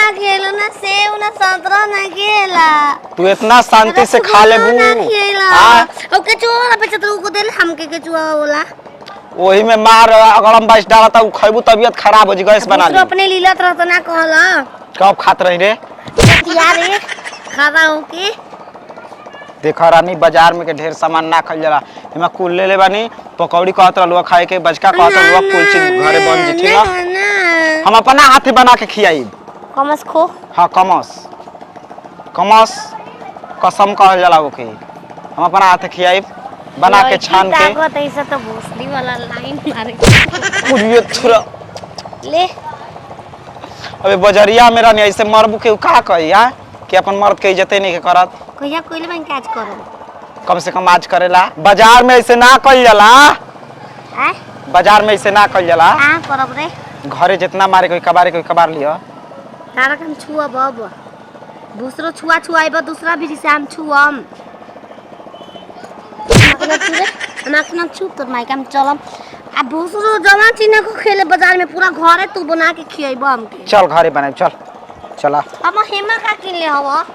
ना खेलो ना सेव ना संतरा ना केला। तू इतना शांति से खा ले बू। ओ केचुआ पे चतरू को दे हमके केचुआ बोला। वही में मार अगड़म बाइस डाला था, खैबू तबियत खराब हो जी, गैस बना ली। अपने लीलत रहता ना कहला। कब खात रही रे? यार खाना हो के देखा रानी बाजार में के ढेर सामान ना खल जाला। एमा कुल ले बानी, पकौड़ी कहत रहलुआ खाए के, बजका कहत रहलुआ, कुल चीज घरे बन जी ठीक है। हम अपना हाथे बना के खियाई। कमस खो। हां कमस कमस कसम कहल जाला ओके। हम अपना हाथे खियाई बना के छान के। ताकत ऐसा तो भोसड़ी वाला लाइन मारे। मुझे थोड़ा ले अबे बजरिया मेरा नहीं ऐसे मरबू के का कही हां कि अपन मर्द के इज्जत नहीं के करत। कहिया कोइले बन काज करो। कम से कम आज करेला। बाजार में ऐसे ना कल जाला। हैं? बाजार में ऐसे ना कल जाला। हां करब रे। घरे जितना मारे कोई कबार लियो। तारा हम छुआ बब। दूसरो छुआ छुआइबा दूसरा भी से हम छुअम। ना छुप तो माई काम चलम। आ दूसरो जमा चीना को खेले बाजार में पूरा घरे तू बना के खियाइबा हमके। चल घरे बनाए चल। चला। हम हेमा का किन ले हवा।